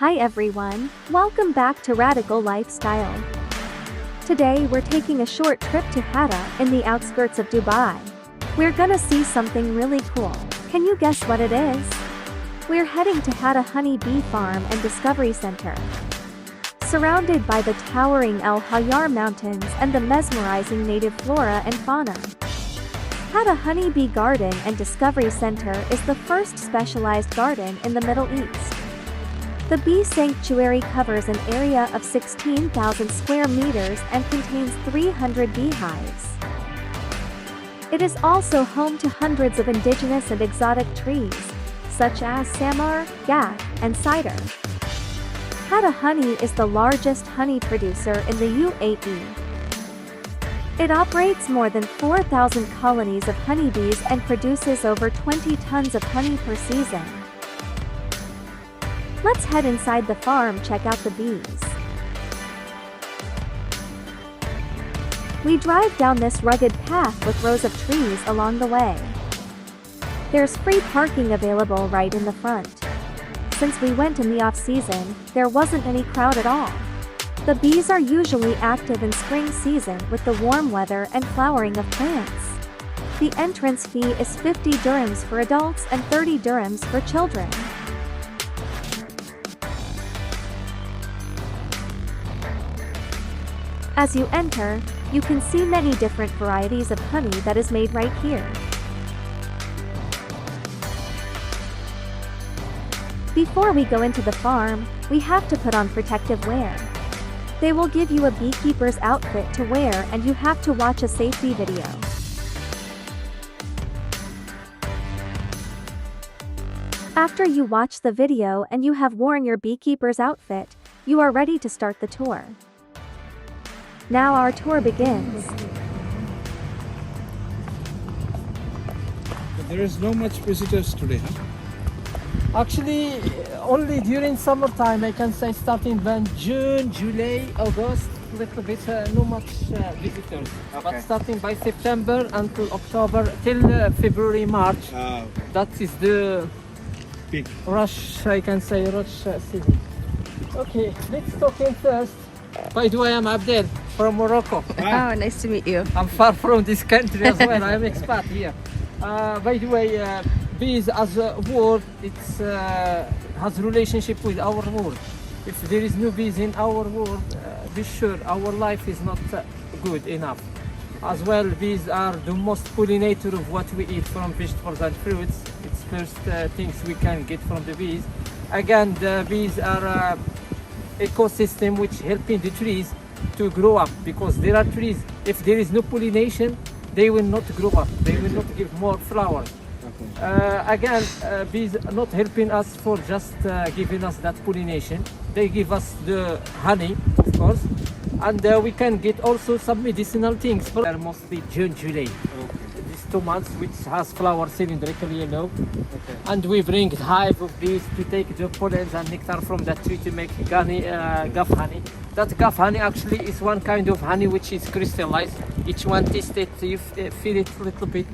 Hi everyone, welcome back to Radical Lifestyle. Today we're taking a short trip to Hatta in the outskirts of Dubai. We're gonna see something really cool. Can you guess what it is? We're heading to Hatta Honey Bee Farm and Discovery Center. Surrounded by the towering El Hayar Mountains and the mesmerizing native flora and fauna. Hatta Honey Bee Garden and Discovery Center is the first specialized garden in the Middle East. The bee sanctuary covers an area of 16,000 square meters and contains 300 beehives. It is also home to hundreds of indigenous and exotic trees, such as samar, yak, and cider. Hatta Honey is the largest honey producer in the UAE. It operates more than 4,000 colonies of honeybees and produces over 20 tons of honey per season. Let's head inside the farm, check out the bees. We drive down this rugged path with rows of trees along the way. There's free parking available right in the front. Since we went in the off-season, there wasn't any crowd at all. The bees are usually active in spring season with the warm weather and flowering of plants. The entrance fee is 50 dirhams for adults and 30 dirhams for children. As you enter, you can see many different varieties of honey that is made right here. Before we go into the farm, we have to put on protective wear. They will give you a beekeeper's outfit to wear and you have to watch a safety video. After you watch the video and you have worn your beekeeper's outfit, you are ready to start the tour. Now our tour begins. There is no much visitors today, huh? Actually, only during summertime, I can say starting when June, July, August, little bit no much visitors. Okay. But starting by September until October, till February, March, that is the Peak. rush, I can say, rush season. Okay, let's talk in first. By the way, I'm Abdel from Morocco. Oh, nice to meet you. I'm far from this country as well. I'm expat here. By the way, bees as a word, it's has relationship with our world. If there is no bees in our world, be sure our life is not good enough. As well, bees are the most pollinator of what we eat from vegetables and fruits. It's first things we can get from the bees. Again, the bees are ecosystem which helping the trees to grow up, because there are trees, if there is no pollination, they will not grow up, they will not give more flowers. Again, bees are not helping us for just giving us that pollination. They give us the honey, of course, and we can get also some medicinal things. For mostly June, July. These 2 months which has flowers cylindrically yellow. And we bring hive of bees to take the pollens and nectar from that tree to make guff honey. That guff honey actually is one kind of honey which is crystallized. Each one tasted, you feel it a little bit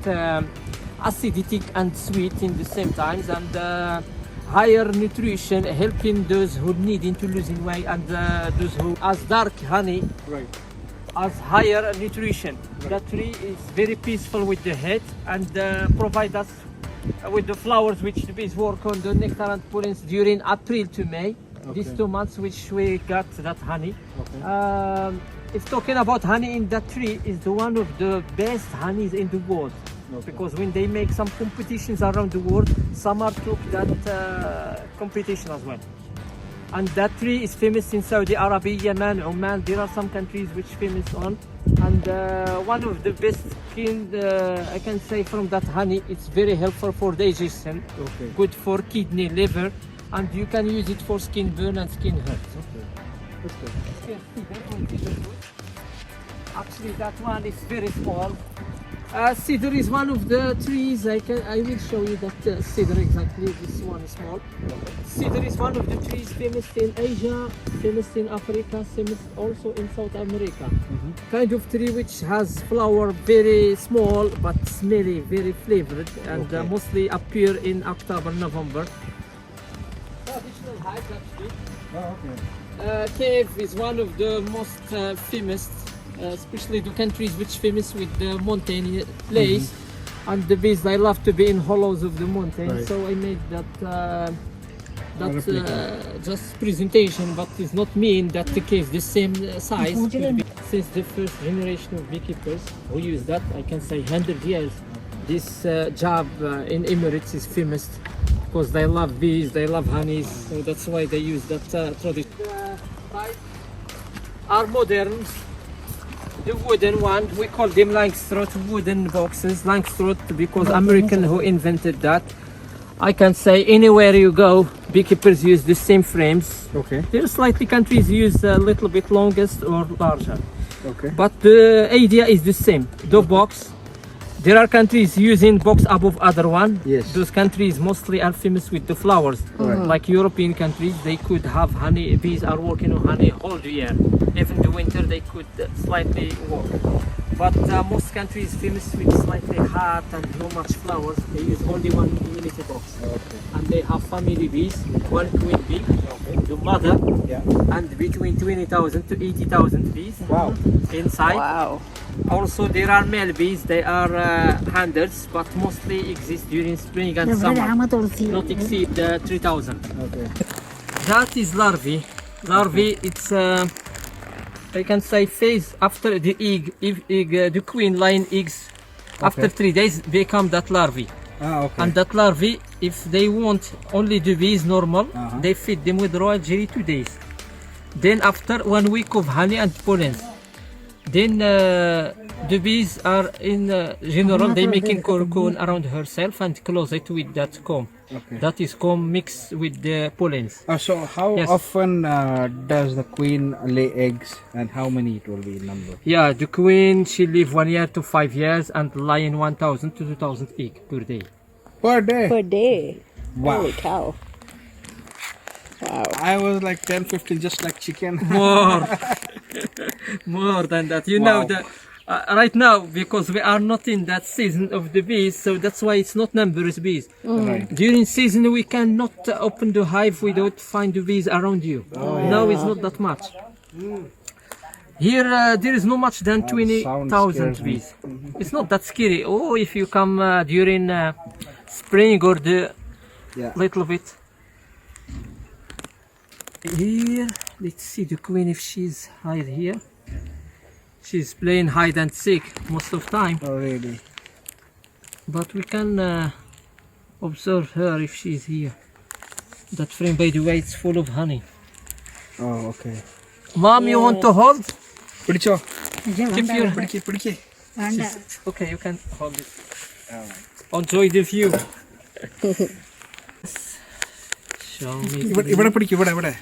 acidic and sweet in the same times, and higher nutrition, helping those who needing to losing weight and those who as dark honey. Right. As higher nutrition. Right. The tree is very peaceful with the head and provide us with the flowers which the bees work on, the nectar and pollens during April to May. These 2 months which we got that honey. If talking about honey in that tree, is the one of the best honeys in the world. Because when they make some competitions around the world, Samar took that competition as well. And that tree is famous in Saudi Arabia, Yemen, Oman. There are some countries which famous on. And one of the best skin, I can say, from that honey, it's very helpful for digestion, good for kidney, liver, and you can use it for skin burn and skin hurt. Actually, that one is very small. Cedar is one of the trees. I will show you that cedar exactly. This one is small. Cedar is one of the trees famous in Asia, famous in Africa, famous also in South America. Kind of tree which has flower very small but smelly, very flavored, and mostly appear in October, November. Traditional hives actually. Oh, okay. Cave is one of the most famous, especially the countries which famous with the mountain place, and the bees they love to be in hollows of the mountain. Right. So I made that replica. just presentation, but it's not mean that the cave the same size. Could be. Since the first generation of beekeepers who use that, I can say 100 years. This job in Emirates is famous because they love bees, they love honeys, so that's why they use that tradition. Are modern, the wooden one, we call them Langstroth wooden boxes. Langstroth because American who invented that. I can say anywhere you go, beekeepers use the same frames. Okay. There are slightly countries use a little bit longest or larger, Okay. but the idea is the same. The box. There are countries using box above other one. Yes. Those countries mostly are famous with the flowers. Right. Like European countries, they could have honey. Bees are working on honey all the year. Even the winter, they could slightly work. But most countries famous with slightly hot and not much flowers. They use only one unity box. Okay. And they have family bees, one queen bee, the mother, Yeah. and between 20,000 to 80,000 bees Wow. inside. Wow. Also, there are male bees. They are hundreds, but mostly exist during spring and summer. Not exceed 3,000. Okay. That is larvae. Larvae, it's I can say phase after the egg. If the queen laying eggs, after 3 days become that larvae. Ah, okay. And that larvae, if they want only the bees normal, Uh-huh. they feed them with royal jelly 2 days. Then after 1 week of honey and pollen, then the bees are in general, they making cocoon around herself and close it with that comb. Okay. That is comb mixed with the pollens. So how Yes. often does the queen lay eggs, and how many it will be in number? Yeah, the queen, she live 1 year to 5 years and laying 1,000 to 2,000 egg per day. Per day? Per day. Wow. Holy cow. Wow. I was like 10, 15, just like chicken. More, more than that. You know Wow. that right now, because we are not in that season of the bees, so that's why it's not numerous bees. Right. During season, we cannot open the hive without find the bees around you. Now it's not that much. Here, there is no much than sound 20,000 scares me. bees. It's not that scary. Oh, if you come during spring or the Yeah. little bit. Here, let's see the queen if she's hide here. She's playing hide and seek most of time, Oh, really? but we can observe her if she's here. That frame, by the way, it's full of honey. Oh, okay. Mom, you want to hold? Pidicho. Keep your Pidiki. okay. You can hold it. Alright. Enjoy the view. Show me. ഇവിടെ പിടിക്കും ഇവിടെ ഇവിടെ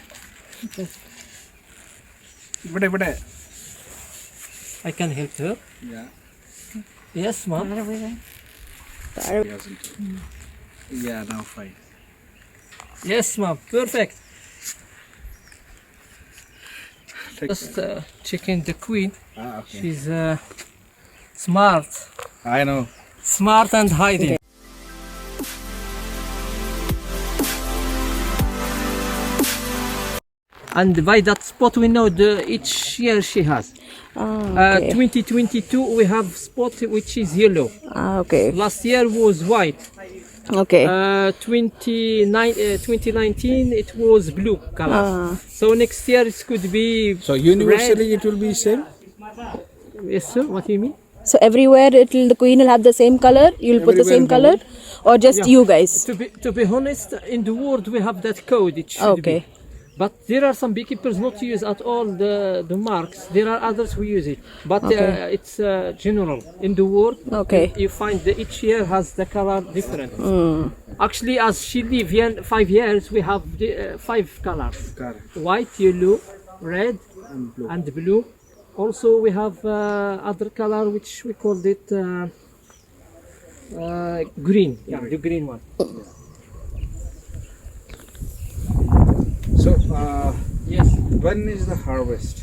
I can help her. Yeah. Yes, mom. Yeah, now fine. Yes, mom. Perfect. Take Just checking the queen. Ah, okay. She's smart. I know. Smart and hiding. And by that spot we know each year she has. Okay. 2022 we have spot which is yellow. Okay. Last year was white. Okay. 2019 it was blue color. So next year it could be So universally it will be same? Yes, sir. What do you mean? So everywhere the queen will have the same color? You'll put the same color? Or just you guys? To be honest, in the world we have that code. It should Okay. be. But there are some beekeepers not use at all the marks. There are others who use it. But it's general in the world. Okay. You find that each year has the color different. Actually, as she live here 5 years, we have the 5 colors: Correct. white, yellow, red, And blue. and blue. Also, we have other color which we called it green. Yeah, the green one. So Yes. when is the harvest?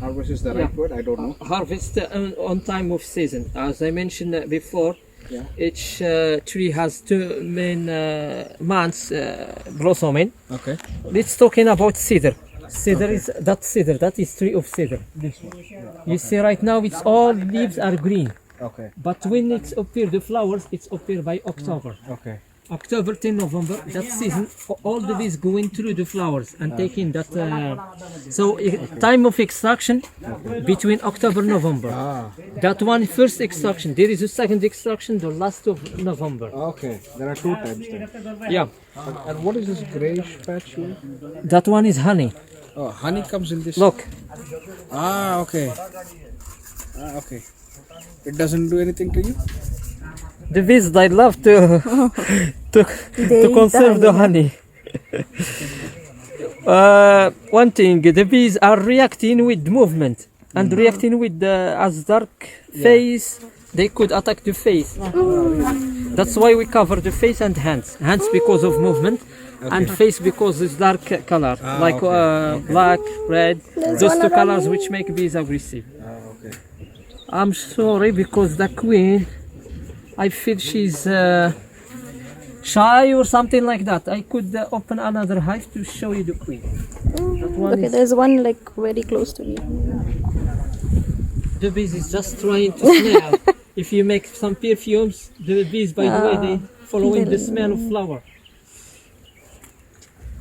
Harvest is the right word? I don't know. Harvest on time of season. As I mentioned before, Yeah. each tree has 2 main months blossoming. Okay. Let's talking about cedar. Cedar Okay. is that cedar. That is tree of cedar. This one. You see right now, it's all leaves are green. Okay. But when it's appear the flowers, it's appear by October. Okay. October till November, that season, all the bees going through the flowers and taking that. Time of extraction between October November. That one first extraction. There is a second extraction, the last of November. Okay. There are two types then. Yeah, And what is this grayish patch here? that one is honey. Oh, honey comes in this. Look, Okay. Okay. It doesn't do anything to you? the bees they love to to They conserve eat the honey. One thing, the bees are reacting with movement and reacting with the as dark face. They could attack the face. That's why we cover the face and hands. Hands because of movement, and face because it's dark color, like black, red. Those two colors which make bees aggressive. Okay. I'm sorry because the queen, I feel she's shy or something like that. I could open another hive to show you the queen. That one Okay, is, there's one like very close to me. the bees is just trying to smell. If you make some perfumes, the bees, by the way, they following the smell of flower.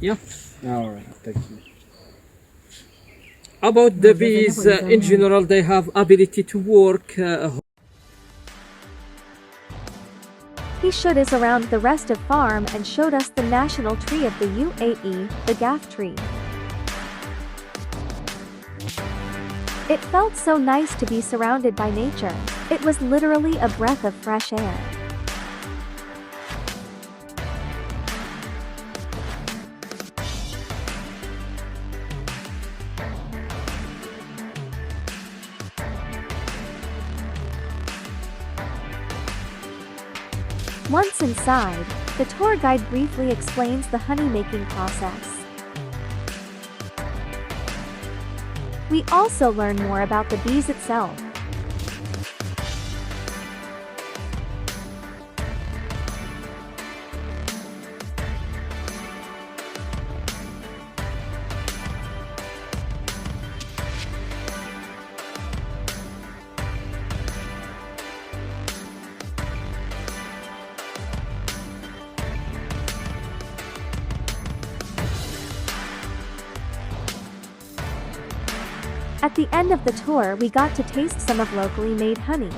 Yeah. All right. Thank you. About the bees, in general, they have ability to work. He showed us around the rest of farm and showed us the national tree of the UAE, the gaff tree. It felt so nice to be surrounded by nature. It was literally a breath of fresh air. Once inside, the tour guide briefly explains the honey-making process. We also learn more about the bees itself. At the end of the tour, we got to taste some of locally made honey.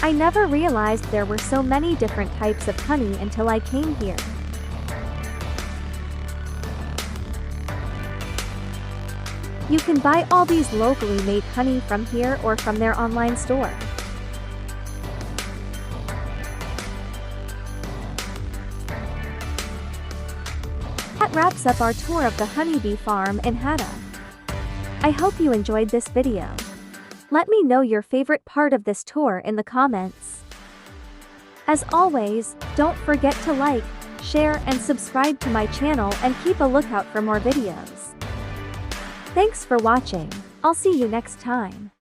I never realized there were so many different types of honey until I came here. You can buy all these locally made honey from here or from their online store. That wraps up our tour of the honeybee farm in Hatta. I hope you enjoyed this video. Let me know your favorite part of this tour in the comments. As always, don't forget to like, share and subscribe to my channel and keep a lookout for more videos. Thanks for watching. I'll see you next time.